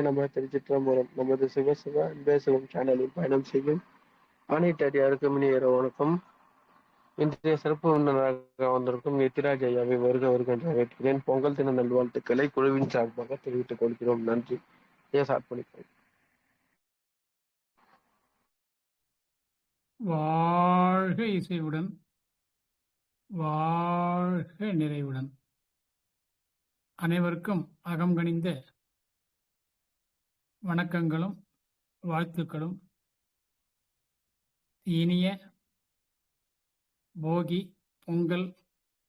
நம திருச்சிற்றம்பலம். நமது சிவசிவ அன்பே சிவம் சேனலில் பயணம் செய்யும் அனைத்து அடியாருக்கும் இனிய இரவு வணக்கம். இன்றைய சிறப்பு விருந்தினராக வந்திருக்கும் நித்திராஜ் ஐயாவை வருக வருகின்ற வரவேற்கிறேன். பொங்கல் தின நல்வாழ்த்துக்களை குழுவின் சார்பாக தெரிவித்துக் கொள்கிறோம். நன்றி. அர்ப்பணிக்கிறேன். வாழ்க இசைவுடன், வாழ்க நிறைவுடன். அனைவருக்கும் அகம்கனிந்த வணக்கங்களும் வாழ்த்துக்களும். இனிய போகி, பொங்கல்,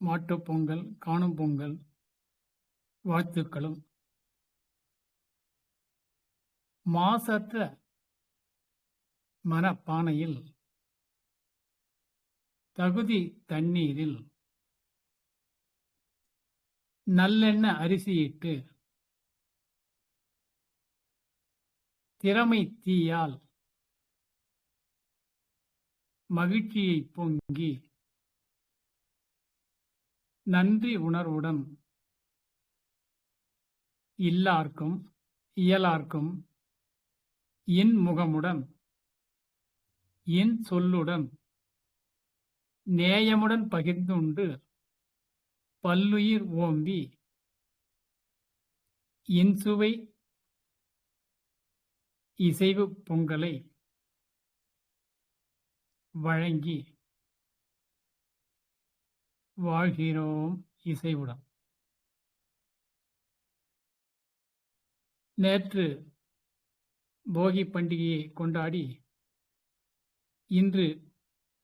மாட்டுப் பொங்கல், காணும் பொங்கல் வாழ்த்துக்களும். மாசற்ற மனப்பானையில் தகுதி தண்ணீரில் நல்லெண்ண அரிசியிட்டு திறமை தீயால் மகிழ்ச்சியை பொங்கி நன்றி உணர்வுடன் இல்லார்க்கும் இயலார்க்கும் என் முகமுடன் என் சொல்லுடன் நேயமுடன் பகிர்ந்துண்டு பல்லுயிர் ஓம்பி இன்சுவை இசைவு பொங்கலை வழங்கி வாழ்கிறோம் இசைவுடன். நேற்று போகி பண்டிகையை கொண்டாடி இன்று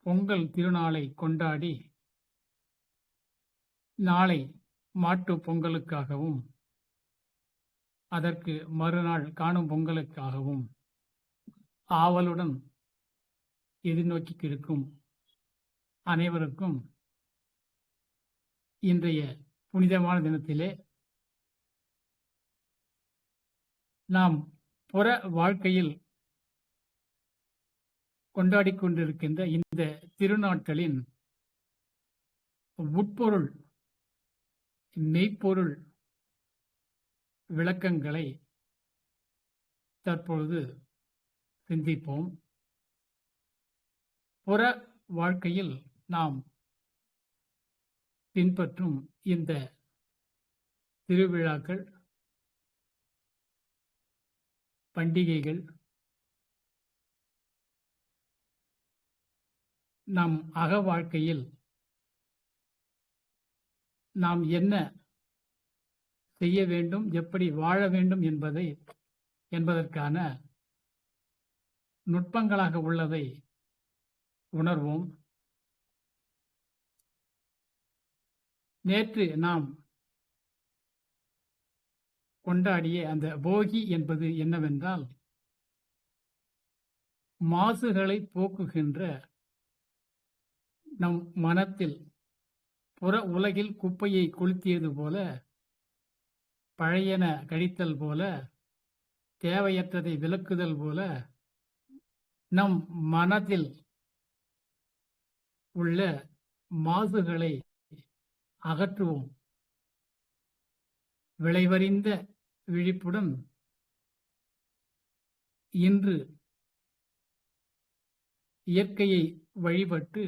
பொங்கல் திருநாளை கொண்டாடி நாளை மாட்டுப் பொங்கலுக்காகவும் அதற்கு மறுநாள் காணும் பொங்கலுக்காகவும் ஆவலுடன் எதிர்நோக்கி இருக்கும் அனைவருக்கும் இன்றைய புனிதமான தினத்திலே நாம் புற வாழ்க்கையில் கொண்டாடி கொண்டிருக்கின்ற இந்த திருநாட்களின் உட்பொருள் மெய்ப்பொருள் விளக்கங்களை தற்பொழுது சிந்திப்போம். புற வாழ்க்கையில் நாம் பின்பற்றும் இந்த திருவிழாக்கள், பண்டிகைகள் நம் அக வாழ்க்கையில் நாம் என்ன செய்ய வேண்டும், எப்படி வாழ வேண்டும் என்பதற்கான நுட்பங்களாக உள்ளதை உணர்வோம். நேற்று நாம் கொண்டாடிய அந்த போகி என்பது என்னவென்றால், மாசுகளை போக்குகின்ற நம் மனத்தில் புற உலகில் குப்பையை கொளுத்தியது போல, பழையன கழித்தல் போல, தேவையற்றதை விலக்குதல் போல நம் மனதில் உள்ள மாசுகளை அகற்றுவோம். விளைவறிந்த விழிப்புடன் இன்று இயற்கையை வழிபட்டு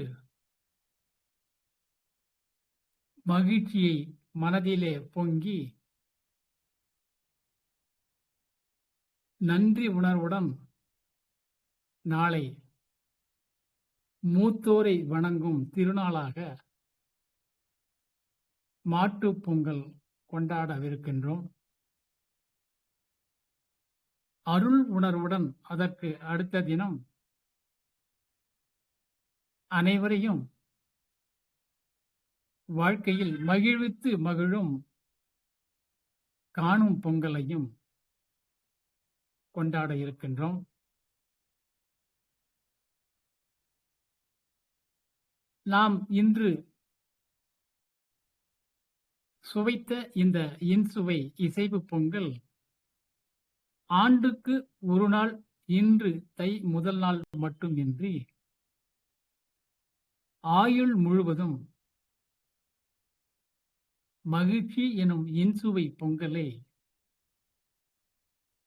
மகிழ்ச்சியை மனதிலே பொங்கி நன்றி உணர்வுடன் நாளை மூத்தோரை வணங்கும் திருநாளாக மாட்டுப் பொங்கல் கொண்டாடவிருக்கின்றோம். அருள் உணர்வுடன் அதற்கு அடுத்த தினம் அனைவரையும் வாழ்க்கையில் மகிழ்வித்து மகிழும் காணும் பொங்கலையும் கொண்டாட இருக்கின்றோம். நாம் இன்று சுவைத்த இந்த இன்சுவை இசைவு பொங்கல் ஆண்டுக்கு ஒரு நாள், இன்று தை முதல் நாள் மட்டுமின்றி ஆயுள் முழுவதும் மகிழ்ச்சி எனும் இன்சுவை பொங்கலை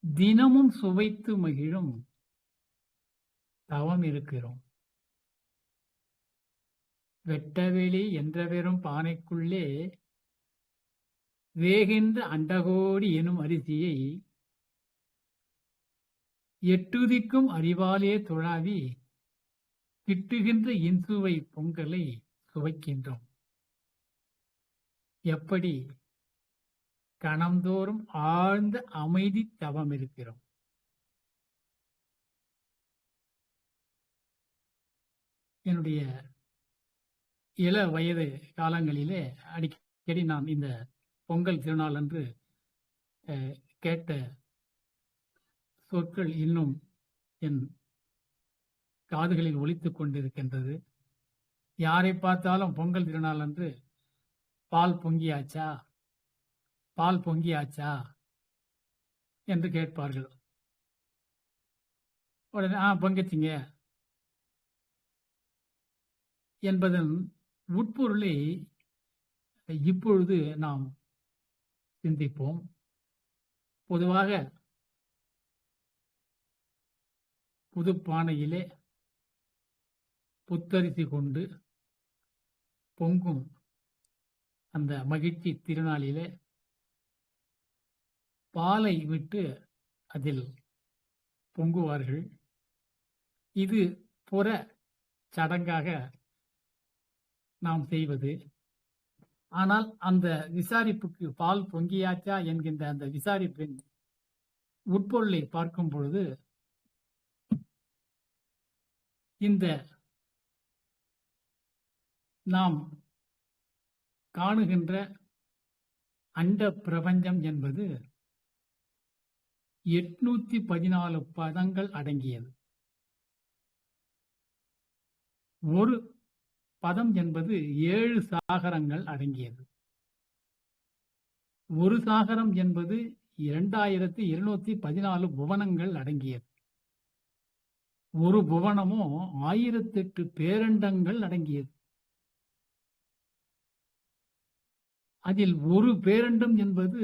தினமும் சுவைத்து மகிழும் தவம் இருக்கிறோம். வெட்டவெளி என்ற வெறும் பானைக்குள்ளே வேகின்ற அண்டகோடி எனும் அரிசியை எட்டுதிக்கும் அறிவாலே துழாவி கிட்டுகின்ற இன்சுவை பொங்கலை சுவைக்கின்றோம். எப்படி கணம்தோறும் ஆழ்ந்த அமைதி தவம் இருக்கிறோம். என்னுடைய இள வயது காலங்களிலே அடிக்கடி நான் இந்த பொங்கல் திருநாள் அன்று கேட்ட சொற்கள் இன்னும் என் காதுகளில் ஒலித்துக் கொண்டிருக்கின்றது. யாரை பார்த்தாலும் பொங்கல் திருநாள் அன்று பால் பொங்கியாச்சா, பால் பொங்கியாச்சா என்று கேட்பார்கள். உடனே பொங்கிச்சிங்க என்பதன் உட்பொருளை இப்பொழுது நாம் சிந்திப்போம். பொதுவாக புதுப்பானையிலே புத்தரிசி கொண்டு பொங்கும் அந்த மகிழ்ச்சி திருநாளிலே பாலை விட்டு அதில் பொங்குவார்கள். இது புற சடங்காக நாம் செய்வது. ஆனால் அந்த விசாரிப்புக்கு பால் பொங்கியாச்சா என்கின்ற அந்த விசாரிப்பின் உட்பொருளை பார்க்கும் பொழுது இந்த நாம் காணுகின்ற அண்ட பிரபஞ்சம் என்பது 814 பதங்கள் அடங்கியது. ஒரு பதம் என்பது 7 சாகரங்கள் அடங்கியது. ஒரு சாகரம் என்பது 2214 புவனங்கள் அடங்கியது. ஒரு புவனமோ 1008 பேரண்டங்கள் அடங்கியது. அதில் ஒரு பேரண்டம் என்பது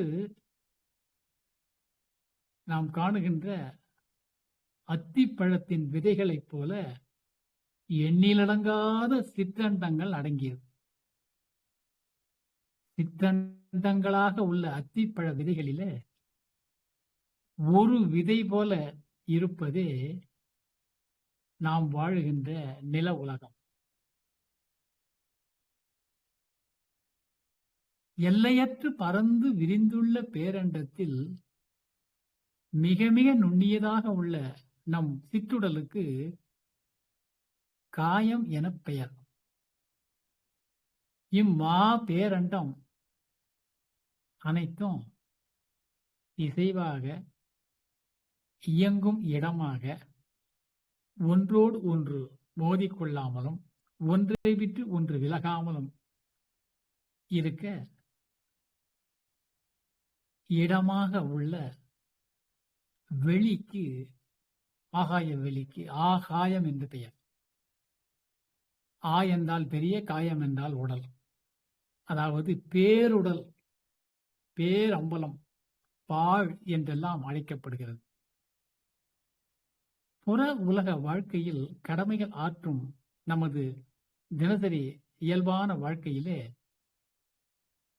நாம் காணுகின்ற அத்திப்பழத்தின் விதைகளைப் போல எண்ணிலடங்காத சிற்றண்டங்கள் அடங்கியது. சிற்றண்டங்களாக உள்ள அத்திப்பழ விதைகளிலே ஒரு விதை போல இருப்பதே நாம் வாழுகின்ற நில உலகம். எல்லையற்று பறந்து விரிந்துள்ள பேரண்டத்தில் மிக மிக நுண்ணியதாக உள்ள நம் சிற்றுடலுக்கு காயம் என பெயர். இம்மா பேரண்டம் அனைத்தும் இசைவாக இயங்கும் இடமாக ஒன்றோடு ஒன்று மோதிக்கொள்ளாமலும் ஒன்றை விட்டு ஒன்று விலகாமலும் இருக்க இடமாக உள்ள வெளிக்கு, ஆகாய வெளிக்கு ஆகாயம் என்று பெயர். என்றால் பெரிய, காயம் என்றால் உடல். அதாவது பேருடல், பேரம்பலம், பாழ் என்றெல்லாம் அழைக்கப்படுகிறது. புற உலக வாழ்க்கையில் கடமைகள் ஆற்றும் நமது தினசரி இயல்பான வாழ்க்கையிலே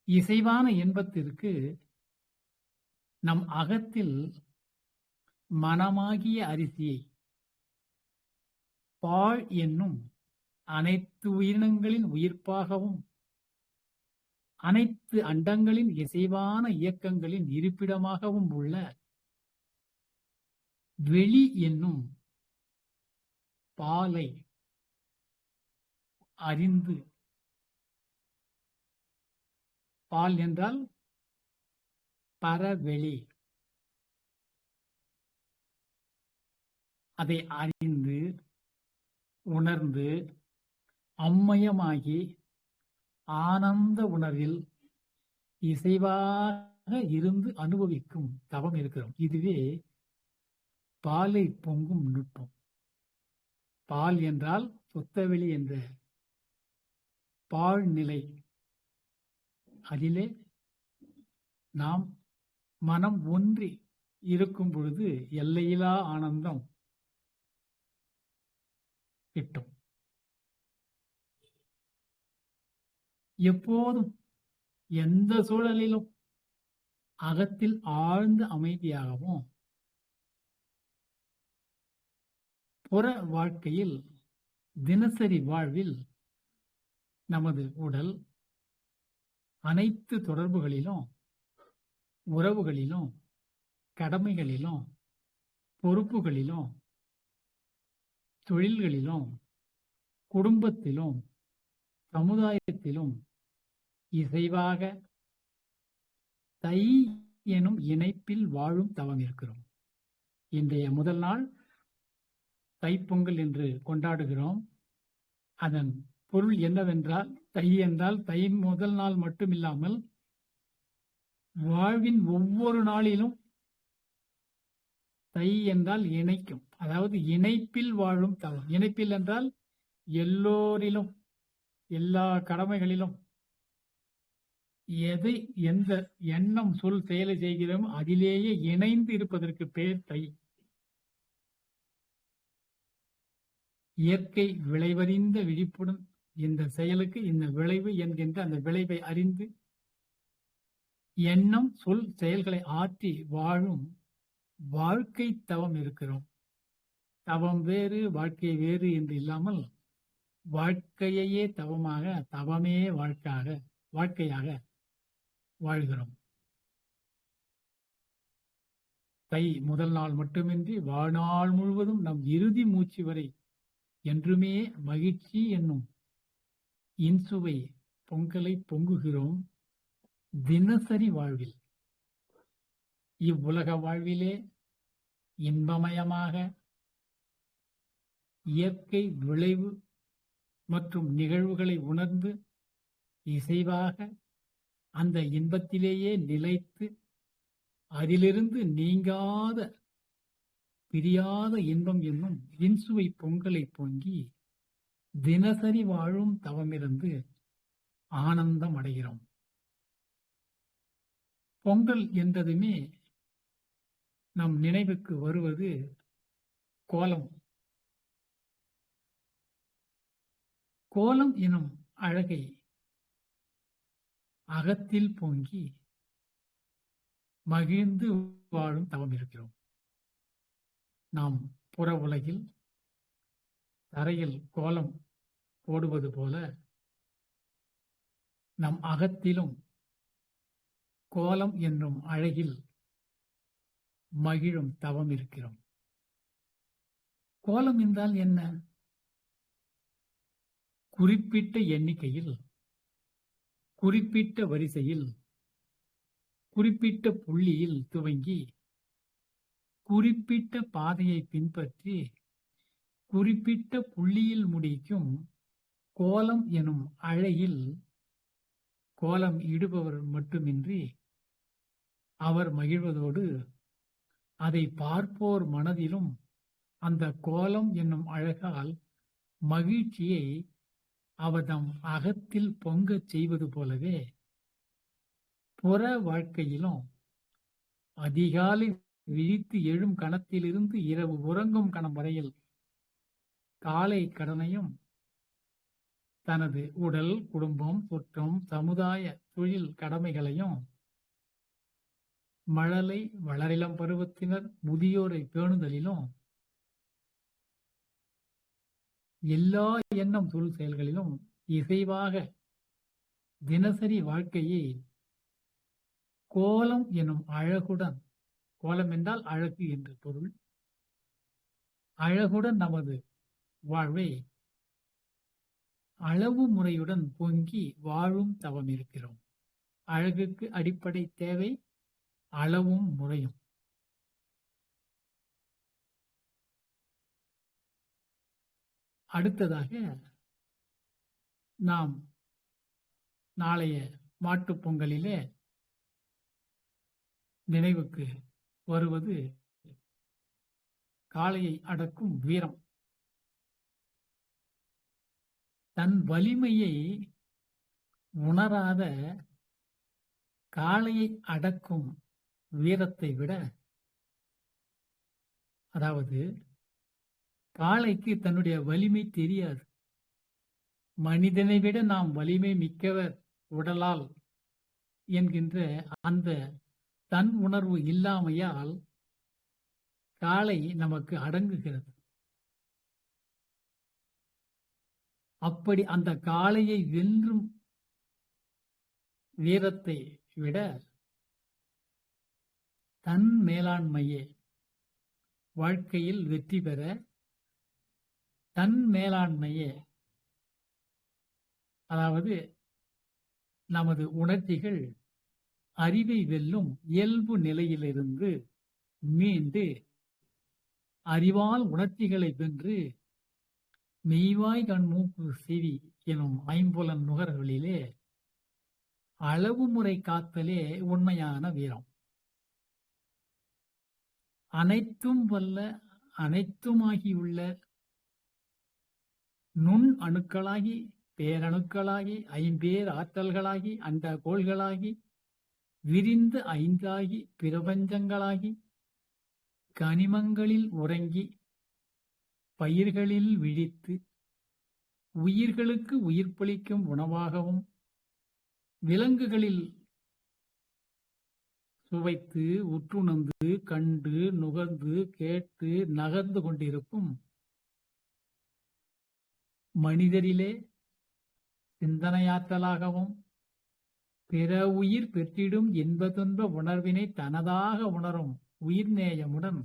இசைவான இன்பத்திற்கு நம் அகத்தில் மனமாகிய அரிசியை பாழ் என்னும் அனைத்து உயிரினங்களின் உயிர்ப்பாகவும் அனைத்து அண்டங்களின் இசைவான இயக்கங்களின் இருப்பிடமாகவும் உள்ள வெளி என்னும் பாலை அறிந்து, பால் என்றால் பரவெளி, அதை அறிந்து உணர்ந்து அம்மயமாகி ஆனந்த உணர்வில் இசைவாக இருந்து அனுபவிக்கும் தவம் இருக்கிறோம். இதுவே பாலை பொங்கும் நுட்பம். பால் என்றால் சுத்தவெளி என்ற பாழ்நிலை. அதிலே நாம் மனம் ஒன்றி இருக்கும் பொழுது எல்லையில்லா ஆனந்தம் கிட்டும். எப்போதும் எந்த சூழலிலும் அகத்தில் ஆழ்ந்த அமைதியாகவும், புற வாழ்க்கையில், தினசரி வாழ்வில் நமது உடல் அனைத்து தொடர்புகளிலும், உறவுகளிலும், கடமைகளிலும், பொறுப்புகளிலும், தொழில்களிலும், குடும்பத்திலும், சமுதாயத்திலும் இசைவாக தை எனும் இணைப்பில் வாழும் தவம் இருக்கிறோம். இன்றைய முதல் நாள் தைப்பொங்கல் என்று கொண்டாடுகிறோம். அதன் பொருள் என்னவென்றால், தை என்றால் தை முதல் நாள் மட்டுமில்லாமல் வாழ்வின் ஒவ்வொரு நாளிலும் தை என்றால் இணைக்கும், அதாவது இணைப்பில் வாழும் தவம். இணைப்பில் என்றால் எல்லோரிலும், எல்லா கடமைகளிலும் எதை எந்த எண்ணம் சொல் செயலை செய்கிறோம் அதிலேயே இணைந்து இருப்பதற்கு பேர் தை. இயற்கை விளைவறிந்த விழிப்புடன் இந்த செயலுக்கு இந்த விளைவு என்கின்ற அந்த விளைவை அறிந்து எண்ணம் சொல் செயல்களை ஆற்றி வாழும் வாழ்க்கை தவம் இருக்கிறோம். தவம் வேறு வாழ்க்கை வேறு என்று இல்லாமல் வாழ்க்கையே தவமாக, தவமே வாழ்க்கையாக வாழ்கிறோம். தை முதல் நாள் மட்டுமின்றி வாழ்நாள் முழுவதும் நம் இறுதி மூச்சு வரை என்றுமே மகிழ்ச்சி என்னும் இன்சுவை பொங்கலை பொங்குகிறோம். தினசரி வாழ்வில், இவ்வுலக வாழ்விலே இன்பமயமாக இயற்கை விளைவு மற்றும் நிகழ்வுகளை உணர்ந்து இசைவாக அந்த இன்பத்திலேயே நிலைத்து அதிலிருந்து நீங்காத பிரியாத இன்பம் என்னும் இன்சுவை பொங்கலை பொங்கி தினசரி வாழும் தவமிருந்து ஆனந்தம் அடைகிறோம். பொங்கல் என்றதுமே நம் நினைவுக்கு வருவது கோலம். கோலம் எனும் அழகை அகத்தில் பொங்கி மகிழ்ந்து வாழும் தவம் இருக்கிறோம். நாம் புற உலகில் தரையில் கோலம் போடுவது போல நம் அகத்திலும் கோலம் என்னும் அழகில் மகிழும் தவம் இருக்கிறோம். கோலம் என்றால் என்ன? குறிப்பிட்ட எண்ணிக்கையில், குறிப்பிட்ட வரிசையில், குறிப்பிட்ட புள்ளியில் துவங்கி குறிப்பிட்ட பாதையை பின்பற்றி குறிப்பிட்ட புள்ளியில் முடிக்கும் கோலம் எனும் அழகில் கோலம் இடுபவர் மட்டுமின்றி அவர் மகிழ்வதோடு அதை பார்ப்போர் மனதிலும் அந்த கோலம் என்னும் அழகால் மகிழ்ச்சியை அவர் தம் அகத்தில் பொங்கச் செய்வது போலவே புற வாழ்க்கையிலும் அதிகாலை விழித்து எழும் கணத்திலிருந்து இரவு உறங்கும் கணம் வரையில் காலை கடனையும் தனது உடல், குடும்பம், சுற்றம், சமுதாய, தொழில் கடமைகளையும் மழலை வளரிளம் பருவத்தினர் முதியோரை பேணுதலிலும் எல்லா எண்ணம் சொல் செயல்களிலும் இசைவாக தினசரி வாழ்க்கையை கோலம் எனும் அழகுடன், கோலம் என்றால் அழகு என்று பொருள், அழகுடன் நமது வாழ்வை அளவு முறையுடன் பொங்கி வாழும் தவம் இருக்கிறோம். அழகுக்கு அடிப்படை தேவை அளவும் முறையும். அடுத்ததாக நாம் நாளைய மாட்டுப் பொங்கலிலே நினைவுக்கு வருவது காளையை அடக்கும் வீரம். தன் வலிமையை உணராத காளையை அடக்கும் வீரத்தை விட அதாவது காளைக்கு தன்னுடைய வலிமை தெரியாது. மனிதனை விட நாம் வலிமை மிக்கவர் உடலால் என்கின்ற அந்த தன் உணர்வு இல்லாமையால் காளை நமக்கு அடங்குகிறது. அப்படி அந்த காளையை வென்றும் வீரத்தை விட தன் மேலாண்மையே வாழ்க்கையில் வெற்றி பெற தன் மேலாண்மையே, அதாவது நமது உணர்ச்சிகள் அறிவை வெல்லும் இயல்பு நிலையிலிருந்து மீண்டு அறிவால் உணர்ச்சிகளை வென்று மெய்வாய் கண் மூக்கு செவி எனும் ஐம்புலன் நுகர்களிலே அளவு முறை காத்தலே உண்மையான வீரம். அனைத்தும் வல்ல அனைத்துமாகியுள்ள நுண் அணுக்களாகி பேரணுக்களாகி ஐம்பேர் ஆற்றல்களாகி அண்ட கோள்களாகி விரிந்த ஐந்தாகி பிரபஞ்சங்களாகி கனிமங்களில் உறங்கி பயிர்களில் விழித்து உயிர்களுக்கு உயிர்ப்பளிக்கும் உணவாகவும் விலங்குகளில் சுவைத்து உற்றுணர்ந்து கண்டு நுகர்ந்து கேட்டு நகர்ந்து கொண்டிருக்கும் மனிதரிலே சிந்தனையாற்றலாகவும் பிற உயிர் பெற்றிடும் இன்ப துன்ப உணர்வினை தனதாக உணரும் உயிர்நேயமுடன்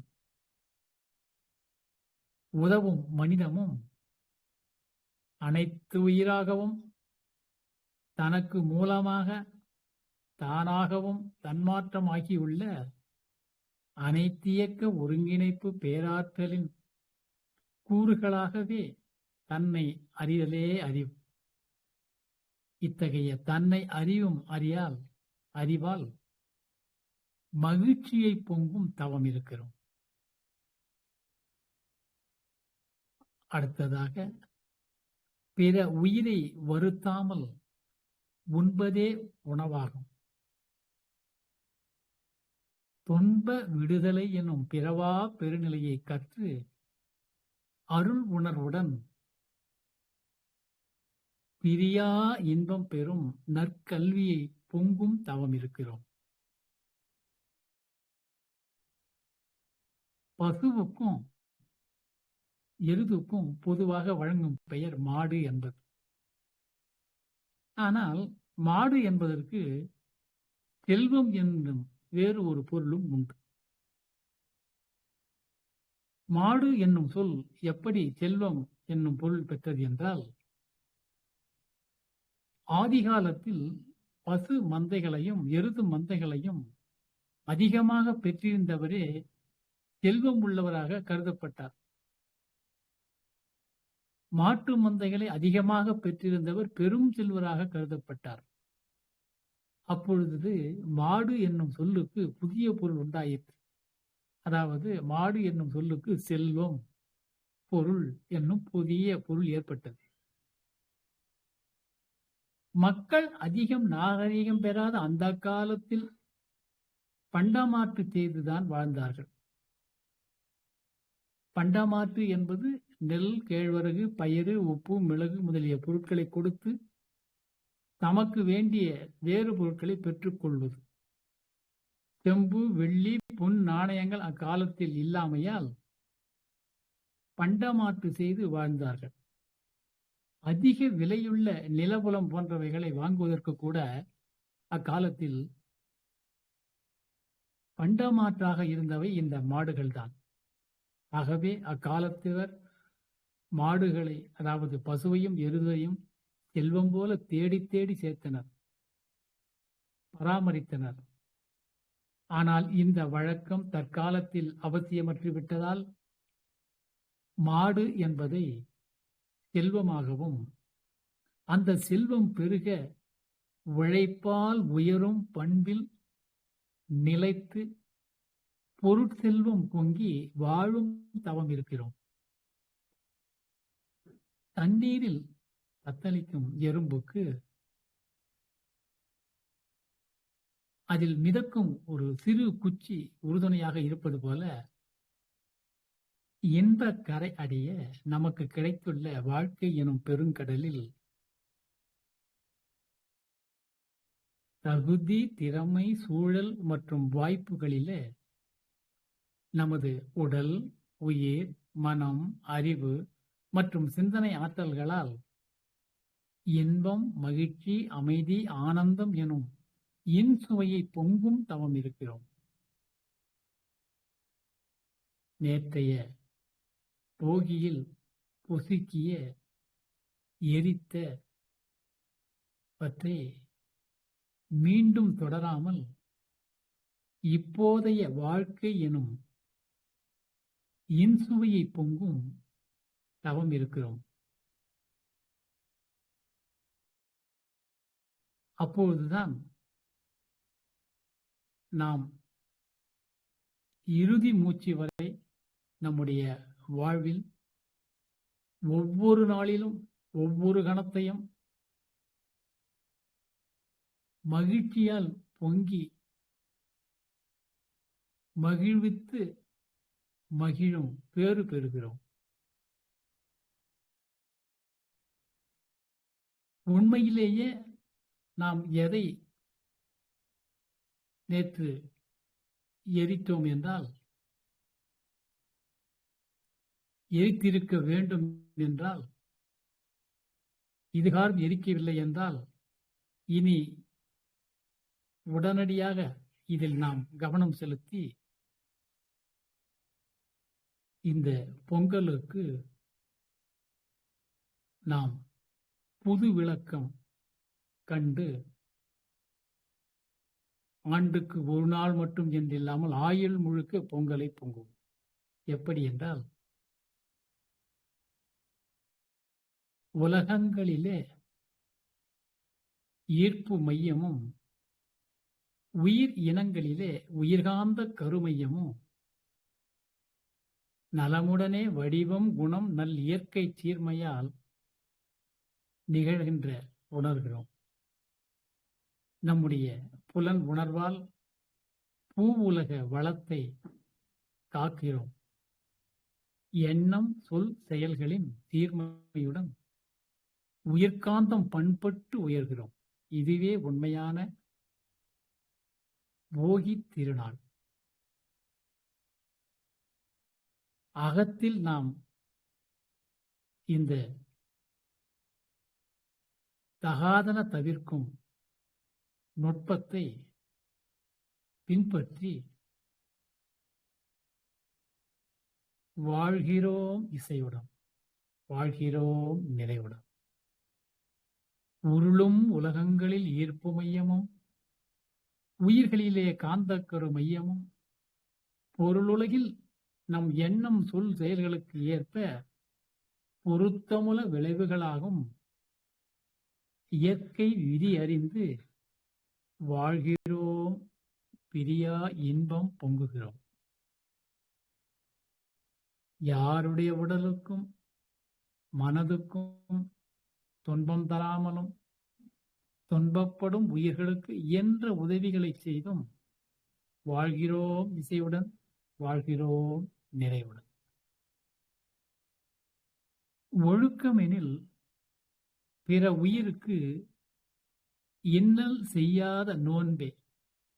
உதவும் மனிதமும் அனைத்து உயிராகவும் தனக்கு மூலமாக தானாகவும் தன்மாற்றமாகியுள்ள அனைத்தியக்க ஒருங்கிணைப்பு பேராற்றலின் கூறுகளாகவே தன்னை அறிதலே அறிவு. இத்தகைய தன்னை அறிவும் அறிவால் மகிழ்ச்சியை பொங்கும் தவம் இருக்கிறோம். அடுத்ததாக பிற உயிரை வருத்தாமல் உண்பதே உணவாகும். துன்ப விடுதலை எனும் பிறவா பெருநிலையை கற்று அருள் உணர்வுடன் பிரியா இன்பம் பெறும் நற்கல்வியை பொங்கும் தவம் இருக்கிறோம். பசுவுக்கும் எருதுக்கும் பொதுவாக வழங்கும் பெயர் மாடு என்பது. ஆனால் மாடு என்பதற்கு செல்வம் என்னும் வேறு ஒரு பொருளும் உண்டு. மாடு என்னும் சொல் எப்படி செல்வம் என்னும் பொருள் பெற்றது என்றால், ஆதிகாலத்தில் பசு மந்தைகளையும் எருது மந்தைகளையும் அதிகமாக பெற்றிருந்தவரே செல்வம் உள்ளவராக கருதப்பட்டார். மாட்டு மந்தைகளை அதிகமாக பெற்றிருந்தவர் பெரும் செல்வராக கருதப்பட்டார். அப்பொழுது மாடு என்னும் சொல்லுக்கு புதிய பொருள் உண்டாயிற்று. அதாவது மாடு என்னும் சொல்லுக்கு செல்வம் பொருள் என்னும் புதிய பொருள் ஏற்பட்டது. மக்கள் அதிகம் நாகரிகம் பெறாத அந்த காலத்தில் பண்டமாற்று செய்துதான் வாழ்ந்தார்கள். பண்டமாற்று என்பது நெல், கேழ்வரகு, பயறு, உப்பு, மிளகு முதலிய பொருட்களை கொடுத்து தமக்கு வேண்டிய வேறு பொருட்களை பெற்றுக்கொள்வது. செம்பு, வெள்ளி, பொன் நாணயங்கள் அக்காலத்தில் இல்லாமையால் பண்டமாற்று செய்து வாழ்ந்தார்கள். அதிக விலையுள்ள நிலபுலம் போன்றவைகளை வாங்குவதற்கு கூட அக்காலத்தில் பண்டமாற்றாக இருந்தவை இந்த மாடுகள் தான். ஆகவே அக்காலத்தினர் மாடுகளை, அதாவது பசுவையும் எருதையும் செல்வம் போல தேடி தேடி சேர்த்தனர், பராமரித்தனர். ஆனால் இந்த வழக்கம் தற்காலத்தில் அவசியமற்று விட்டதால் மாடு என்பதை செல்வமாகவும், அந்த செல்வம் பெருக உழைப்பால் உயரும் பண்பில் நிலைத்து பொருட்செல்வம் பொங்கி வாழும் தவம் இருக்கிறோம். தண்ணீரில் தத்தளிக்கும் எறும்புக்கு அதில் மிதக்கும் ஒரு சிறு குச்சி உறுதுணையாக இருப்பது போல இன்பக் கரை அடைய நமக்கு கிடைத்துள்ள வாழ்க்கை எனும் பெருங்கடலில் தகுதி, திறமை, சூழல் மற்றும் வாய்ப்புகளிலே நமது உடல், உயிர், மனம், அறிவு மற்றும் சிந்தனை ஆற்றல்களால் இன்பம், மகிழ்ச்சி, அமைதி, ஆனந்தம் எனும் இன்சுவையை பொங்கும் தவம் இருக்கிறோம். நேற்றைய போகியில் பொசுக்கிய எரித்த பற்றி மீண்டும் தொடராமல் இப்போதைய வாழ்க்கை எனும் இன்சுவையை பொங்கும் தவம் இருக்கிறோம். அப்பொழுதுதான் நாம் இறுதி மூச்சு வரை நம்முடைய வாழ்வில் ஒவ்வொரு நாளிலும் ஒவ்வொரு கணத்தையும் மகிழ்ச்சியால் பொங்கி மகிழ்வித்து மகிழும் பேறு பெறுகிறோம். உண்மையிலேயே நாம் எதை நேற்று எரித்தோம் என்றால், எரித்திருக்க வேண்டும் என்றால், இதுகாரம் எரிக்கவில்லை என்றால் இனி உடனடியாக இதில் நாம் கவனம் செலுத்தி இந்த பொங்கலுக்கு நாம் புது விளக்கம் கண்டு ஆண்டுக்கு ஒரு நாள் மட்டும் என்றில்லாமல் ஆயுள் முழுக்க பொங்கலை பொங்கும். எப்படி என்றால், உலகங்களிலே ஈர்ப்பு மையமும் உயிர் இனங்களிலே உயிர்காந்த கருமையமும் நலமுடனே வடிவம், குணம், நல் இயற்கை சீர்மையால் நிகழ்கின்ற உணர்கிறோம். நம்முடைய புலன் உணர்வால் பூ உலக வளத்தை காக்கிறோம். எண்ணம், சொல், செயல்களின் தீர்மையுடன் உயிர்காந்தம் பண்பட்டு உயர்கிறோம். இதுவே உண்மையான போகி திருநாள். அகத்தில் நாம் இந்த தகாதன தவிர்க்கும் நுட்பத்தை பின்பற்றி வாழ்கிறோம் இசையுடன், வாழ்கிறோம் நிறைவுடன். உருளும் உலகங்களில் ஈர்ப்பு மையமும் உயிர்களிலே காந்தக்கரு மையமும் பொருளுலகில் நம் எண்ணம், சொல், செயல்களுக்கு ஏற்ப பொருத்தமுள்ள விளைவுகளாகும் இயற்கை விதி அறிந்து வாழ்கிறோம், பிரியா இன்பம் பொங்குகிறோம். யாருடைய உடலுக்கும் மனதுக்கும் துன்பம் தராமலும் துன்பப்படும் உயிர்களுக்கு இயன்ற உதவிகளை செய்தும் வாழ்கிறோம் இசையுடன், வாழ்கிறோம் நிறைவுடன். ஒழுக்கமெனில் பிற உயிருக்கு இன்னல் செய்யாத நோன்பே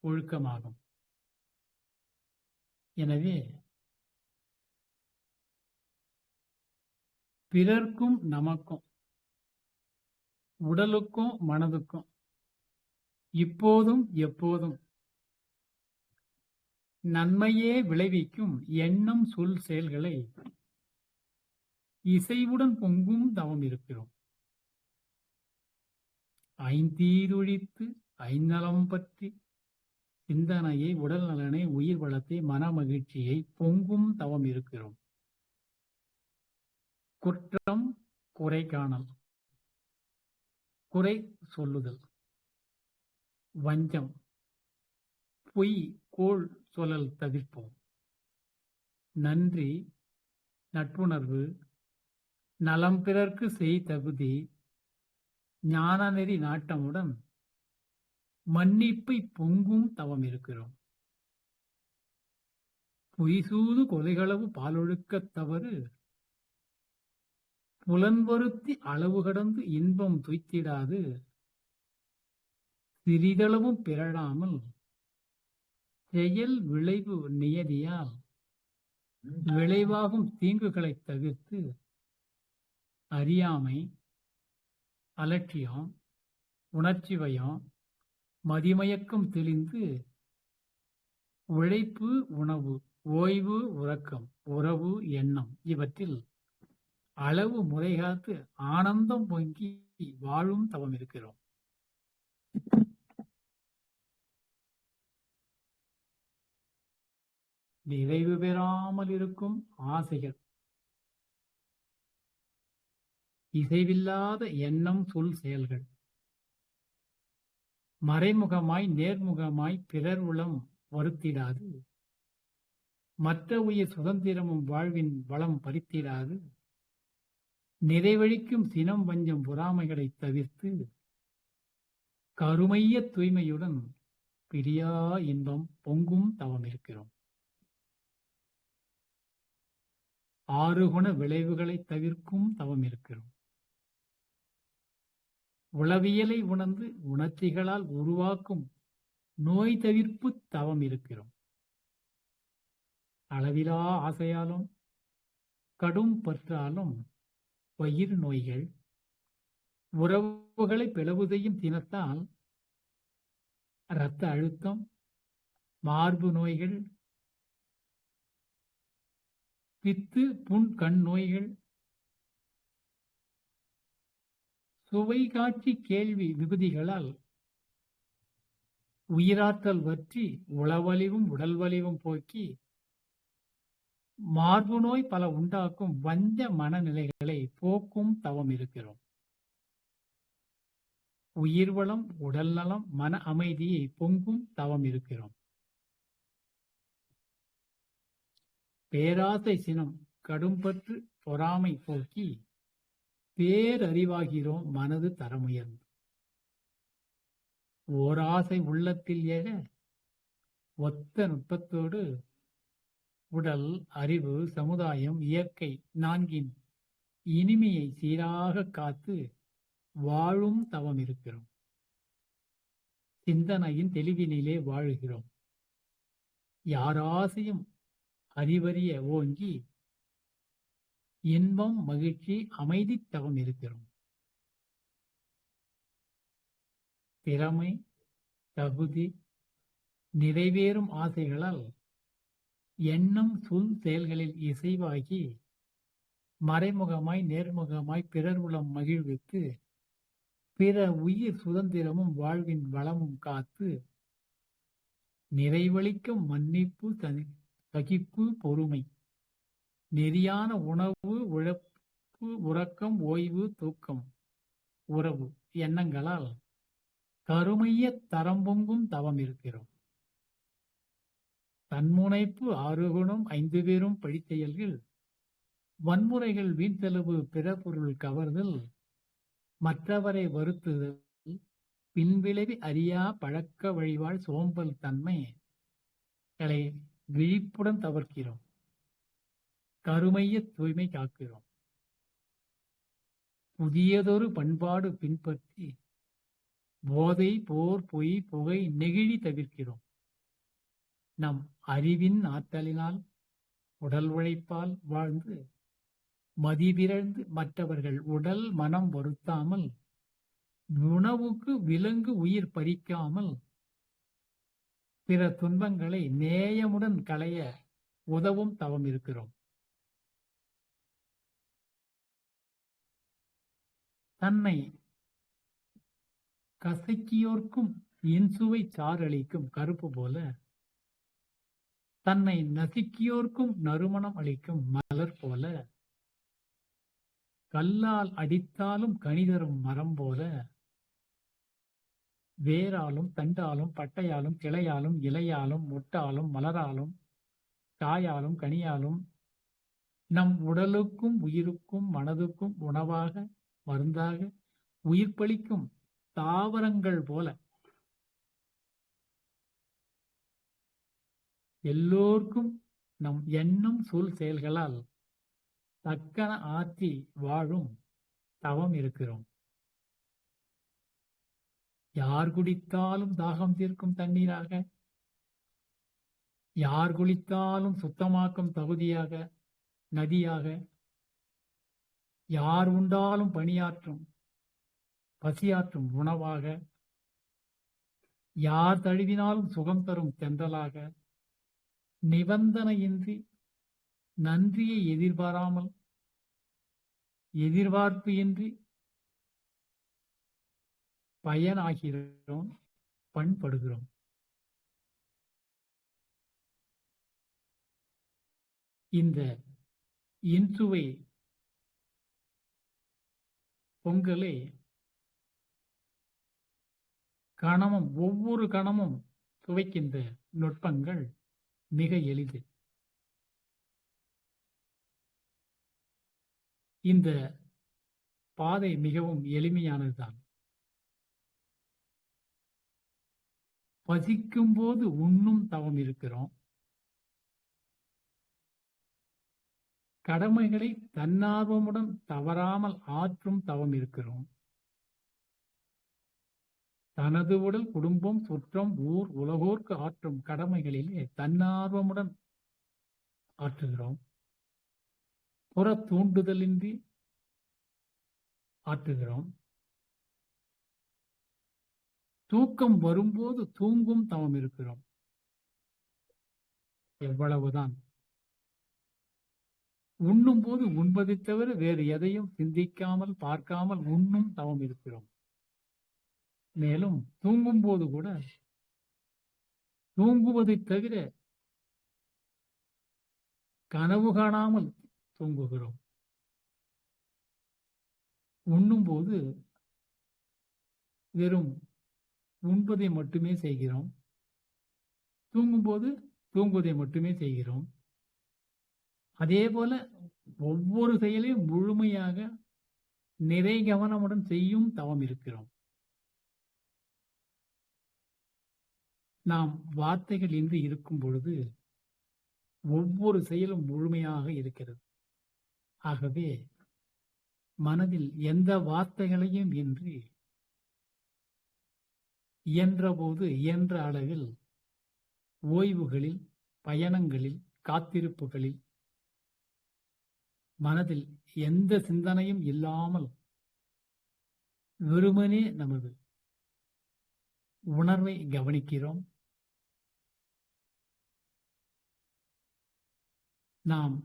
ஒழுக்கமாகும். எனவே பிறர்க்கும் நமக்கும் உடலுக்கும் மனதுக்கும் இப்போதும் எப்போதும் நன்மையே விளைவிக்கும் எண்ணம், சொல், செயல்களை இசைவுடன் பொங்கும் தவம் இருக்கிறோம். ஐந்தீதொழித்து ஐநலம் பற்றி சிந்தனையை, உடல் நலனை, உயிர் வளத்தை, மன மகிழ்ச்சியை பொங்கும் தவம் இருக்கிறோம். குற்றம் குறை காணல், குறை சொல்லுதல், வஞ்சம், பொய், கோள் சொல்லல் தவிர்ப்போம். நன்றி, நட்புணர்வு, நலம் பிறர்க்கு செய் தகுதி, ஞானநெறி நாட்டமுடன் மன்னிப்பை பொங்கும் தவம் இருக்கிறோம். பொய்சூது கொலைகளவு பாலொழுக்கத் தவறு புலன்வருத்தி அளவு கடந்து இன்பம் துய்த்திடாது சிறிதளவும் பிறழாமல் செயல் விளைவு நியதியால் விளைவாகும் தீங்குகளைத் தவிர்த்து அறியாமை, அலட்சியம், உணர்ச்சி வயம், மதிமயக்கம் தெளிந்து உழைப்பு, உணவு, ஓய்வு, உறக்கம், உறவு, எண்ணம் இவற்றில் அளவு முறைகாத்து ஆனந்தம் பொங்கி வாழும் தவம் இருக்கிறோம். நிறைவு பெறாமல் இருக்கும் ஆசைகள், இசைவில்லாத எண்ணம், சொல், செயல்கள் மறைமுகமாய் நேர்முகமாய் பிறர் உளம் வருத்திடாது மற்ற உயிர் சுதந்திரமும் வாழ்வின் வளம் பறித்திடாது நிறைவழிக்கும் சினம் வஞ்சம் பொறாமைகளைத் தவிர்த்து கருமைய தூய்மையுடன் பிரியா இன்பம் பொங்கும் தவம் இருக்கிறோம். ஆறுகுண விளைவுகளை தவிர்க்கும் தவம் இருக்கிறோம். உளவியலை உணர்ந்து உணர்ச்சிகளால் உருவாக்கும் நோய் தவிர்ப்பு தவம் இருக்கிறோம். அளவிலா ஆசையாலும் கடும் பற்றாலும் வயிறு நோய்கள், உறவுகளை பிளவு செய்யும் தினத்தால் இரத்த அழுத்தம், மார்பு நோய்கள், பித்து புண் கண் நோய்கள், சுவை காட்சி கேள்வி விகுதிகளால் உயிராற்றல் வற்றி உளவலிவும் உடல் வலிவும் போக்கி மார்பு நோய் பல உண்டாக்கும் வஞ்ச மனநிலைகளை போக்கும் தவம் இருக்கிறோம். உயிர் வளம், உடல் நலம், மன அமைதியை பொங்கும் தவம் இருக்கிறோம். பேராசை சினம் கடும்பற்று பொறாமை போக்கி பேரறிவாகிறோம் மனது தரமுயர்ந்து. ஓராசை உள்ளத்தில் எழ ஒத்த நுட்பத்தோடு உடல், அறிவு, சமுதாயம், இயற்கை நான்கின் இனிமையை சீராக காத்து வாழும் தவம் இருக்கிறோம். சிந்தனையின் தெளிவினிலே வாழுகிறோம். யாராசையும் அறிவறிய ஓங்கி இன்பம், மகிழ்ச்சி, அமைதி தவம் இருக்கிறோம். திறமை, தகுதி, நிறைவேறும் ஆசைகளால் எண்ணம், சொல், செயல்களில் இசைவாகி மறைமுகமாய் நேர்முகமாய் பிறர் உளம் மகிழ்வித்து பிற உயிர் சுதந்திரமும் வாழ்வின் வளமும் காத்து நிறைவளிக்கும் மன்னிப்பு, சகிப்பு, பொறுமை, நெறியான உணவு, உழைப்பு, உறக்கம், ஓய்வு, தூக்கம், உறவு எண்ணங்களால் கருமைய தரம் பொங்கும் தவம் இருக்கிறோம். தன்முனைப்பு, ஆறுகுணம், 5 பேரும் பழிச்செயல்கள், வன்முறைகள், வீண் செலவு, பிற பொருள் கவர்தல், மற்றவரை வருத்துதல், பின்விளைவி அறியா பழக்க வழிவாழ் சோம்பல் தன்மைகளை விழிப்புடன் தவிர்க்கிறோம். கருமைய தூய்மை காக்கிறோம். புதியதொரு பண்பாடு பின்பற்றி போதை, போர், பொய், புகை, நெகிழி தவிர்க்கிறோம். நம் அறிவின் ஆற்றலினால் உடல் உழைப்பால் வாழ்ந்து மதிபிறழ்ந்து மற்றவர்கள் உடல் மனம் வருத்தாமல் உணவுக்கு விலங்கு உயிர் பறிக்காமல் பிற துன்பங்களை நேயமுடன் களைய உதவும் தவம் இருக்கிறோம். தன்னை கசக்கியோர்க்கும் இன்சுவை சாறளிக்கும் கருப்பு போல தன்னை நசுக்கியோர்க்கும் நறுமணம் அளிக்கும் மலர் போல கல்லால் அடித்தாலும் கனிதரும் மரம் போல வேராலும் தண்டாலும் பட்டையாலும் கிளையாலும் இலையாலும் மொட்டாலும் மலராலும் காயாலும் கனியாலும் நம் உடலுக்கும் உயிருக்கும் மனதுக்கும் உணவாக மருந்தாக உயிர்ப்பளிக்கும் தாவரங்கள் போல எல்லோர்க்கும் நம் எண்ணம் சொல் செயல்களால் தக்கன ஆற்றி வாழும் தவம் இருக்கிறோம். யார் குடித்தாலும் தாகம் தீர்க்கும் தண்ணீராக, யார் குளித்தாலும் சுத்தமாக்கும் தகுதியாக நதியாக, யார் உண்டாலும் பணியாற்றும் பசியாற்றும் உணவாக, யார் தழுவினாலும் சுகம் தரும் தென்றலாக, நிபந்தனையின்றி நன்றியை எதிர்பாராமல் எதிர்பார்ப்பு இன்றி பயனாகிறோம், பண்படுகிறோம். இந்த இன்சுவை பொங்கலை கணமும் ஒவ்வொரு கணமும் சுவைக்கின்ற நுட்பங்கள் மிக எளிது. இந்த பாதை மிகவும் எளிமையானதுதான். பசிக்கும் போது உண்ணும் தவம் இருக்கிறோம். கடமைகளை தன்னார்வமுடன் தவறாமல் ஆற்றும் தவம் இருக்கிறோம். தனது உடல், குடும்பம், சுற்றம், ஊர், உலகோர்க்கு ஆற்றும் கடமைகளிலே தன்னார்வமுடன் ஆற்றுகிறோம். புற தூண்டுதலின்றி ஆற்றுகிறோம். தூக்கம் வரும்போது தூங்கும் தவம் இருக்கிறோம். எவ்வளவுதான். உண்ணும் போது உண்பதை தவிர வேறு எதையும் சிந்திக்காமல் பார்க்காமல் உண்ணும் தவம் இருக்கிறோம். மேலும் தூங்கும் போது கூட தூங்குவதை தவிர கனவு காணாமல் தூங்குகிறோம். உண்ணும்போது வெறும் உண்பதை மட்டுமே செய்கிறோம். தூங்கும்போது தூங்குவதை மட்டுமே செய்கிறோம். அதே போல ஒவ்வொரு செயலையும் முழுமையாக நிறை கவனமுடன் செய்யும் தவம் இருக்கிறோம். நாம் வார்த்தைகள் இன்றி இருக்கும் பொழுது ஒவ்வொரு செயலும் முழுமையாக இருக்கிறது. ஆகவே மனதில் எந்த வார்த்தைகளையும் இன்றி இயன்றபோது இயன்ற அளவில் ஓய்வுகளில், பயணங்களில், காத்திருப்புகளில் மனதில் எந்த சிந்தனையும் இல்லாமல் வெறுமனே நமது உணர்வை கவனிக்கிறோம். நாம்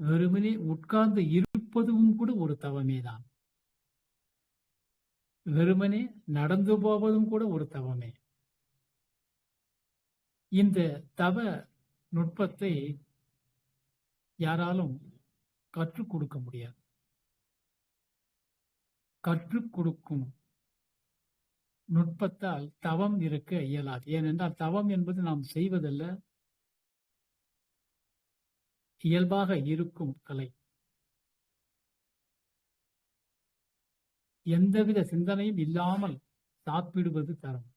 வெறுமனே உட்கார்ந்து இருப்பதும் கூட ஒரு தவமேதான். வெறுமனே நடந்து போவதும் கூட ஒரு தவமே. இந்த தவ நுட்பத்தை யாராலும் கற்றுக் கொடுக்க முடியாது. கற்றுக் கொடுக்கும் நுட்பத்தால் தவம் இருக்க இயலாது. ஏனென்றால் தவம் என்பது நாம் செய்வதல்ல, இயல்பாக இருக்கும் கலை. எந்தவித சிந்தனையும் இல்லாமல் சாப்பிடுவது தரம்.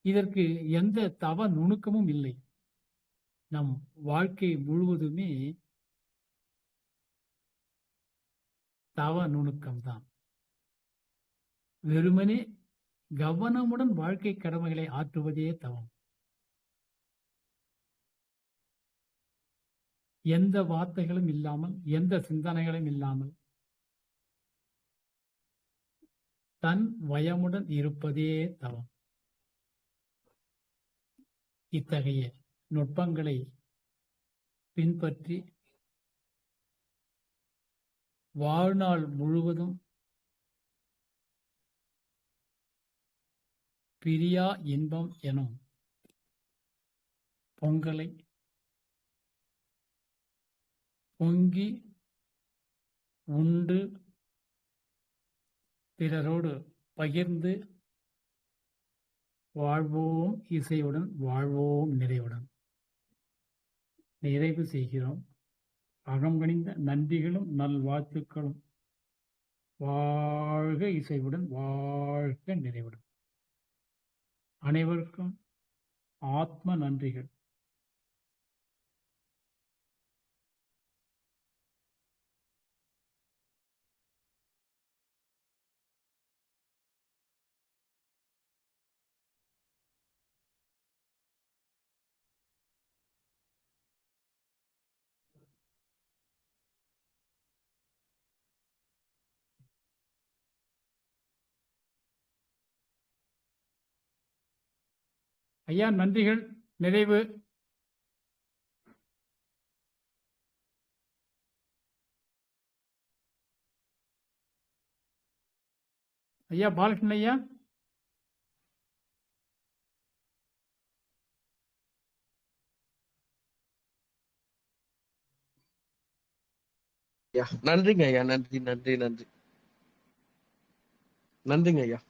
இதற்கு எந்த தவ நுணுக்கமும் இல்லை. நம் வாழ்க்கை முழுவதுமே தவ நுணுக்கம்தான். வெறுமனே கவனமுடன் வாழ்க்கை கடமைகளை ஆற்றுவதே தவம். எந்த வார்த்தைகளும் இல்லாமல், எந்த சிந்தனைகளும் இல்லாமல் தன் வயமுடன் இருப்பதே தவம். இத்தகைய நுட்பங்களை பின்பற்றி வாழ்நாள் முழுவதும் பிரியா இன்பம் எனும் பொங்கலை பொங்கி உண்டு பிறரோடு பகிர்ந்து வாழ்வோம் இசையுடன், வாழ்வோம் நிறைவுடன். நிறைவு செய்கிறோம். அகம்கனிந்த நன்றிகளும் நல்வாழ்த்துக்களும். வாழ்க இசைவுடன், வாழ்க நிறைவுடன். அனைவருக்கும் ஆத்ம நன்றிகள். ஐயா நன்றிகள். நிறைவு. ஐயா பாலகிருஷ்ணன் ஐயா. ஐயா நன்றிங்க ஐயா. நன்றி நன்றி நன்றி. நன்றிங்க ஐயா.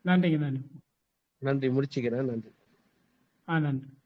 நன்றிங்க. நன்றி. நன்றி முடிச்சுக்கிறேன். நன்றி. நன்றி.